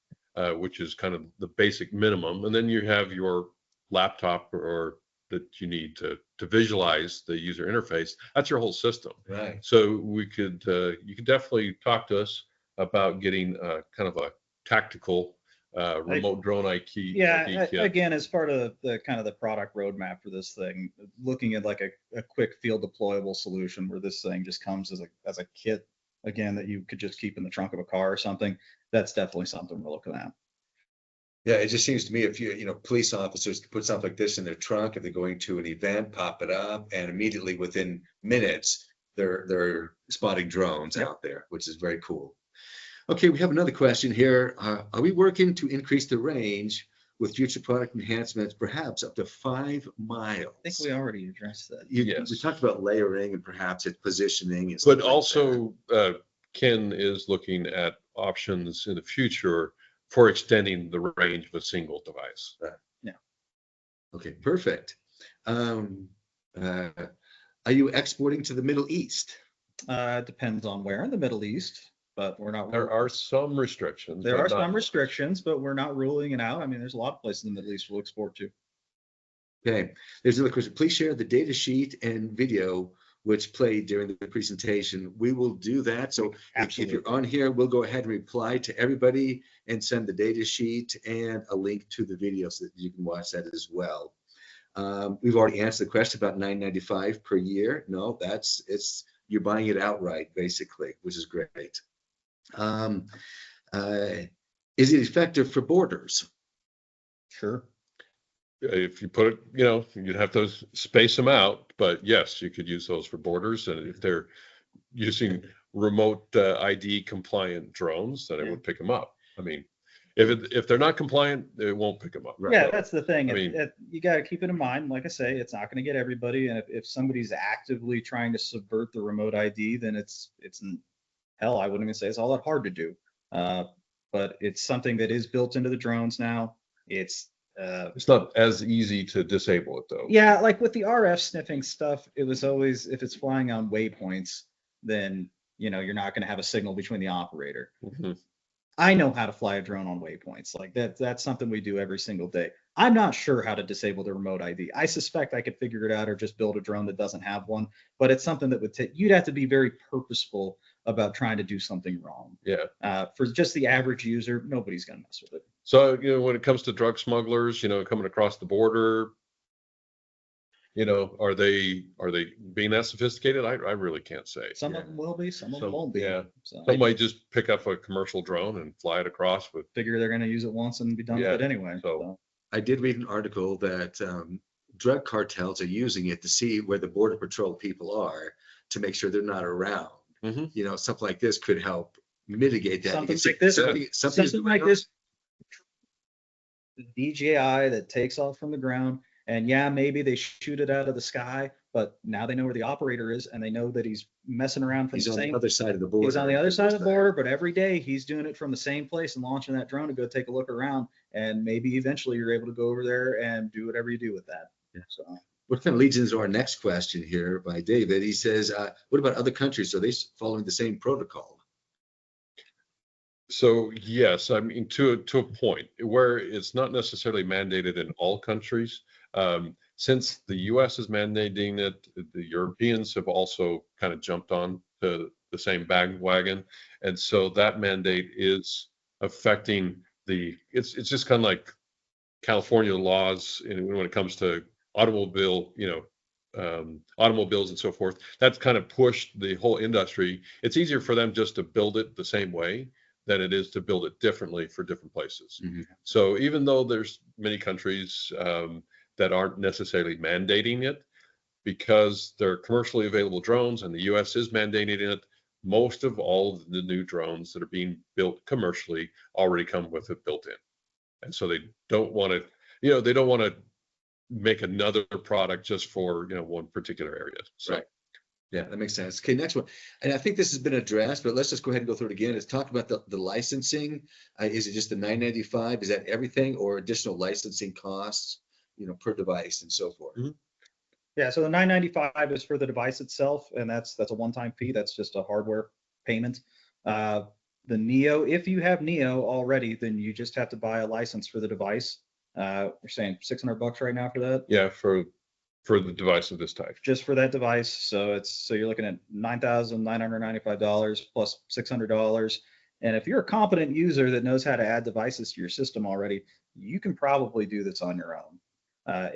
which is kind of the basic minimum. And then you have your laptop or that you need to visualize the user interface. That's your whole system. Right. So you could definitely talk to us about getting kind of a tactical remote drone ID kit. Again, as part of the kind of the product roadmap for this thing, looking at like a quick field deployable solution where this thing just comes as a kit, again, that you could just keep in the trunk of a car or something. That's definitely something we're looking at. Yeah, it just seems to me if police officers could put something like this in their trunk, if they're going to an event, pop it up, and immediately within minutes, they're spotting drones out there, which is very cool. Okay, we have another question here. Are we working to increase the range with future product enhancements, perhaps up to 5 miles? I think we already addressed that. Yes. We talked about layering and perhaps its positioning. And but also, Ken is looking at options in the future for extending the range of a single device. Yeah. Okay, perfect. Are you exporting to the Middle East? Depends on where in the Middle East, but we're not. There are some restrictions. There but are not some much. restrictions, but we're not ruling it out. I mean, there's a lot of places in the Middle East we'll export to. Okay, there's another question. Please share the data sheet and video which played during the presentation. We will do that. So if you're on here, we'll go ahead and reply to everybody and send the data sheet and a link to the video so that you can watch that as well. We've already answered the question about $9.95 per year. No, you're buying it outright basically, which is great. Is it effective for borders? Sure. If you put it, you'd have to space them out, but yes, you could use those for borders. And if they're using remote ID compliant drones, then it would pick them up. I mean, if they're not compliant, it won't pick them up. Right. Yeah, that's the thing. I mean, you got to keep it in mind. Like I say, it's not going to get everybody. And if somebody's actively trying to subvert the remote ID, then it's hell, I wouldn't even say it's all that hard to do. But it's something that is built into the drones now. It's not as easy to disable it though. Yeah, like with the RF sniffing stuff, it was always, if it's flying on waypoints, then you're not going to have a signal between the operator. Mm-hmm. I know how to fly a drone on waypoints. Like that's something we do every single day. I'm not sure how to disable the remote ID. I suspect I could figure it out or just build a drone that doesn't have one, but it's something that would take, you'd have to be very purposeful about trying to do something wrong. Yeah. For just the average user, nobody's going to mess with it. So, when it comes to drug smugglers, coming across the border, are they being that sophisticated? I really can't say. Some of them will be, some of them won't be. Yeah. So Some might just pick up a commercial drone and fly it across with. Figure they're going to use it once and be done with it anyway. So I did read an article that drug cartels are using it to see where the border patrol people are to make sure they're not around. Mm-hmm. Something like this could help mitigate that. Something like this. The DJI that takes off from the ground, and maybe they shoot it out of the sky, but now they know where the operator is, and they know that he's messing around from He's on the other side of the border. He's on the other side of the border, but every day he's doing it from the same place and launching that drone to go take a look around, and maybe eventually you're able to go over there and do whatever you do with that. Yeah. So what kind of leads into our next question here by David? He says, what about other countries? Are they following the same protocol? So yes, I mean to a point where it's not necessarily mandated in all countries. Since the U.S. is mandating it, the Europeans have also kind of jumped on to the same bandwagon, and so that mandate is affecting it's just kind of like California laws when it comes to automobiles and so forth. That's kind of pushed the whole industry. It's easier for them just to build it the same way than it is to build it differently for different places. Mm-hmm. So even though there's many countries that aren't necessarily mandating it, because they're commercially available drones and the US is mandating it, most of all of the new drones that are being built commercially already come with it built in. And so they don't want to make another product just for one particular area. So right. Yeah, that makes sense. Okay, next one. And I think this has been addressed, but let's just go ahead and go through it again. It's talked about the licensing. Is it just the $9.95? Is that everything, or additional licensing costs, per device and so forth? Mm-hmm. Yeah, so the $9.95 is for the device itself, and that's a one-time fee. That's just a hardware payment. The Neo, if you have Neo already, then you just have to buy a license for the device. We're saying $600 right now for that. Yeah, for the device of this type. Just for that device. So you're looking at $9,995 plus $600. And if you're a competent user that knows how to add devices to your system already, you can probably do this on your own.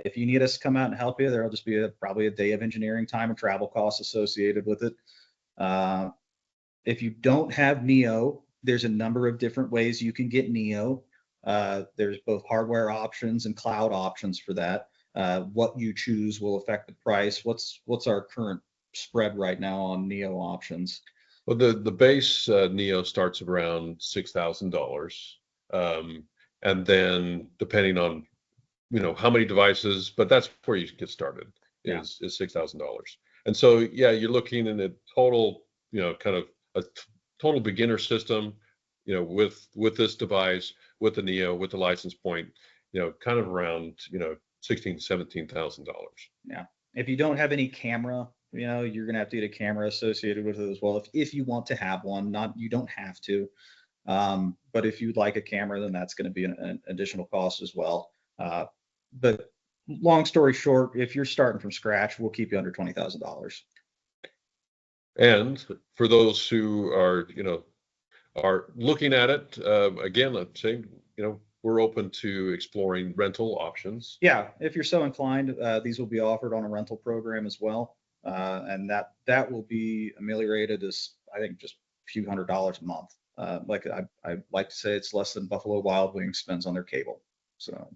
If you need us to come out and help you, there'll just be probably a day of engineering time and travel costs associated with it. If you don't have Neo, there's a number of different ways you can get Neo. There's both hardware options and cloud options for that. What you choose will affect the price. What's our current spread right now on Neo options? Well, the base Neo starts around $6,000, and then depending on how many devices, but that's where you get started is $6,000. And so you're looking in a total kind of a total beginner system with this device with the Neo, with the license point, kind of around, $16,000 to $17,000. Yeah. If you don't have any camera, you're gonna have to get a camera associated with it as well. If you want to have one, you don't have to. But if you'd like a camera, then that's going to be an additional cost as well. But long story short, if you're starting from scratch, we'll keep you under $20,000. And for those who are looking at it, again, let's say, we're open to exploring rental options. Yeah, if you're so inclined, these will be offered on a rental program as well. And that will be ameliorated as, I think, just a few $100s a month. Like I like to say, it's less than Buffalo Wild Wings spends on their cable. So.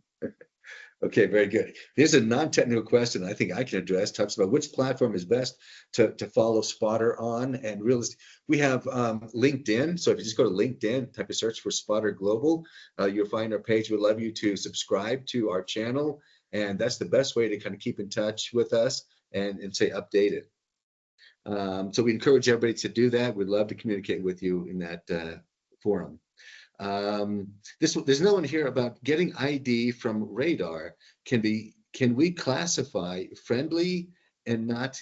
Okay, very good. Here's a non-technical question I think I can address. Talks about which platform is best to follow Spotter on. And we have LinkedIn. So if you just go to LinkedIn, type a search for Spotter Global, you'll find our page. We'd love you to subscribe to our channel. And that's the best way to kind of keep in touch with us and stay updated. So we encourage everybody to do that. We'd love to communicate with you in that forum. There's no one here about getting ID from radar. Can we classify friendly and not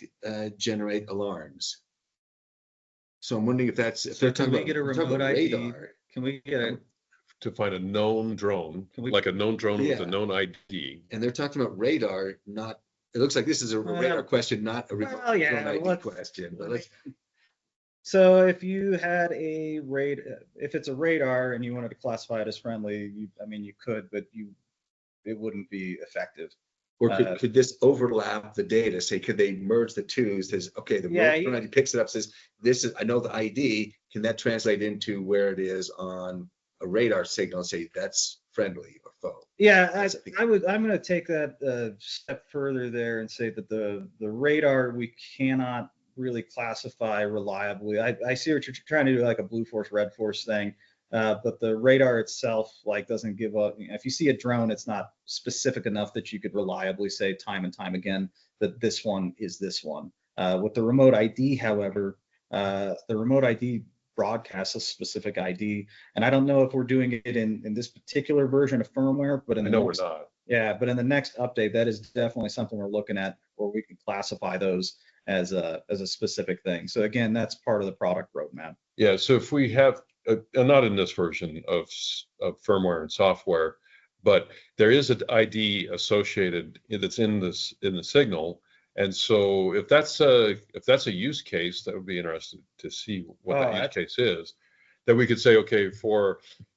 generate alarms? So I'm wondering if they're talking about, get a remote ID? radar. Can we get to find a known drone, like a known drone with a known ID? And they're talking about radar, not. It looks like this is a radar question, not a remote drone ID question. But So if you had if it's a radar and you wanted to classify it as friendly, you could, but it wouldn't be effective. Or could this overlap the data? Say, could they merge the two? Says, okay, the drone ID picks it up, says, I know the ID. Can that translate into where it is on a radar signal? Say that's friendly or foe. Yeah, I'm going to take that a step further there and say that the radar we cannot really classify reliably. I see what you're trying to do, like a blue force, red force thing, but the radar itself doesn't give up. If you see a drone, it's not specific enough that you could reliably say time and time again that this one is this one. With the remote ID, however, the remote ID broadcasts a specific ID, and I don't know if we're doing it in this particular version of firmware, but we're not. Yeah, but in the next update, that is definitely something we're looking at where we can classify those as a specific thing. So again, that's part of the product roadmap. Yeah. So if we have not in this version of firmware and software, but there is an ID associated that's in the signal. And so if that's a use case, that would be interesting to see what that use case is. That we could say, okay,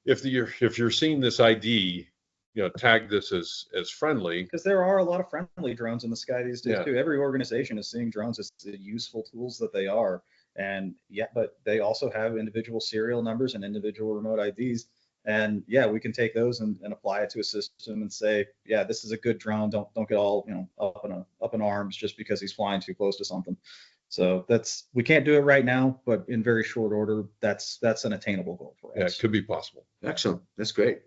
if you're seeing this ID, tag this as friendly. Because there are a lot of friendly drones in the sky these days too. Every organization is seeing drones as the useful tools that they are. And but they also have individual serial numbers and individual remote IDs. And we can take those and apply it to a system and say, this is a good drone. Don't get all up in arms just because he's flying too close to something. So we can't do it right now, but in very short order, that's an attainable goal for us. Yeah, it could be possible. Excellent. That's great.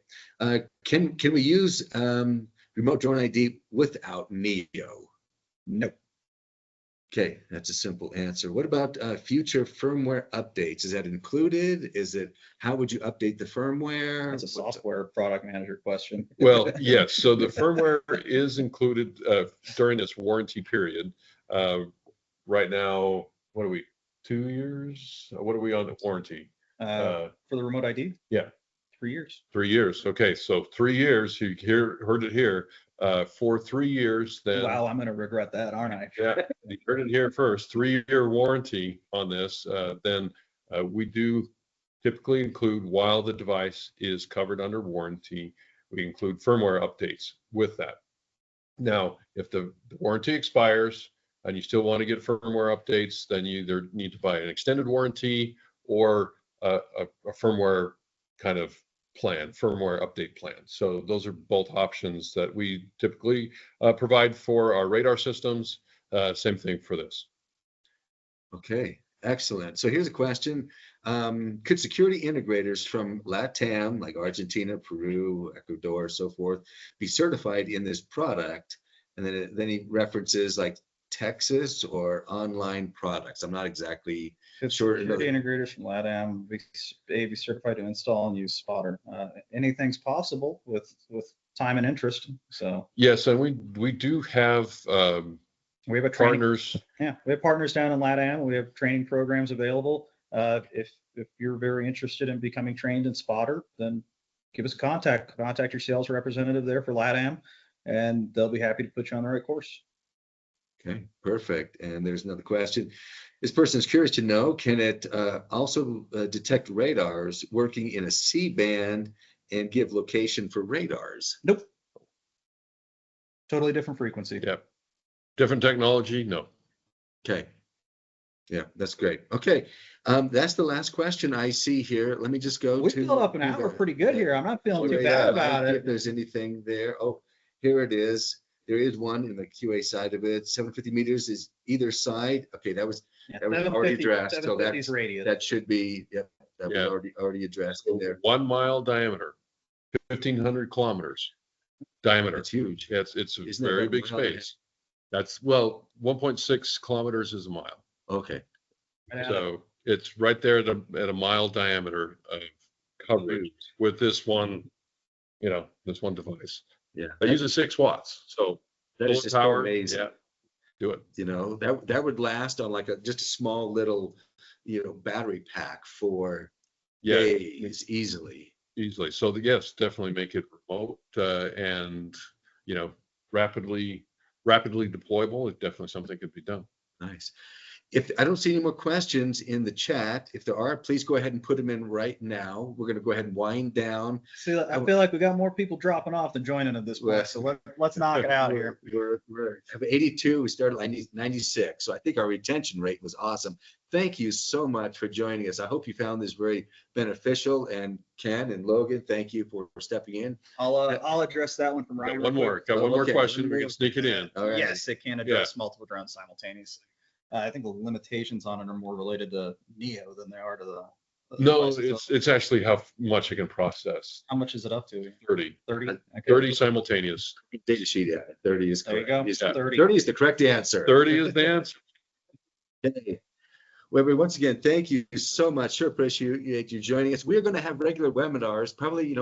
Can we use remote drone ID without Neo? No. Okay, that's a simple answer. What about future firmware updates? Is that included? How would you update the firmware? That's a software product manager question. Well, yes. So the firmware is included during this warranty period. Right now, what are we? 2 years? What are we on the warranty? For the remote ID? Yeah. 3 years. 3 years. Okay, so 3 years. You heard it here. For 3 years, then. Wow, I'm going to regret that, aren't I? Yeah, you heard it here first. 3-year warranty on this. Then we do typically include, while the device is covered under warranty, we include firmware updates with that. Now, if the warranty expires and you still want to get firmware updates, then you either need to buy an extended warranty or a firmware kind of firmware update plan. So those are both options that we typically provide for our radar systems. Same thing for this. Okay, excellent. So here's a question. Could security integrators from LATAM, like Argentina, Peru, Ecuador, so forth, be certified in this product? And then he references like Texas or online products? I'm not exactly It's sure. security integrators from LATAM, be certified to install and use spotter. Anything's possible with time and interest. So Yes, and we do have we have a training, partners. yeah, we have partners down in LATAM. We have training programs available. If you're very interested in becoming trained in spotter, then give us a contact. Contact your sales representative there for LATAM, and they'll be happy to put you on the right course. Okay, perfect. And there's another question. This person is curious to know, can it also detect radars working in a C-band and give location for radars? Nope. Totally different frequency. Yeah. Different technology? No. Okay. Yeah, that's great. Okay, that's the last question I see here. Let me just go We to. filled up an hour pretty good here. I'm not feeling too bad about it. If there's anything there. Oh, here it is. There is one in the QA side of it. 750 meters is either side. Okay, that was already addressed. So that should be, yep, that was already addressed in there. 1 mile diameter, 1,500 kilometers diameter. That's huge. Yeah, it's a very big space. That's, well, 1.6 kilometers is a mile. Okay. So it's right there at a mile diameter of coverage with this one, this one device. Yeah. It uses 6 watts. So that is just power, amazing. yeah, do it. That would last on like just a small little, battery pack for days easily. So yes, definitely make it remote and, rapidly deployable. It's definitely something could be done. Nice. If I don't see any more questions in the chat, if there are, please go ahead and put them in right now. We're going to go ahead and wind down. See, I feel like we got more people dropping off than joining at this point. So let's knock it out here. We're at 82. We started at 96. So I think our retention rate was awesome. Thank you so much for joining us. I hope you found this very beneficial. And Ken and Logan, thank you for stepping in. I'll address that one from Ryan. Got one more question. We can sneak it in. All right. Yes, it can address multiple drones simultaneously. I think the limitations on it are more related to NEO than they are to the. No, it's actually how much it can process. How much is it up to? 30. 30. Okay. 30 simultaneous. Data sheet, 30 is correct. There you go. 30 is the correct answer. 30 is the answer. Okay. Well, once again, thank you so much. Sure appreciate you joining us. We're going to have regular webinars, probably,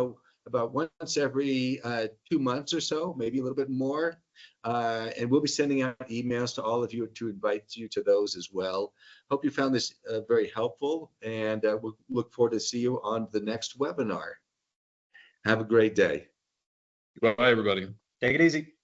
about once every 2 months or so, maybe a little bit more. And we'll be sending out emails to all of you to invite you to those as well. Hope you found this very helpful, and we'll look forward to see you on the next webinar. Have a great day. Bye, everybody. Take it easy.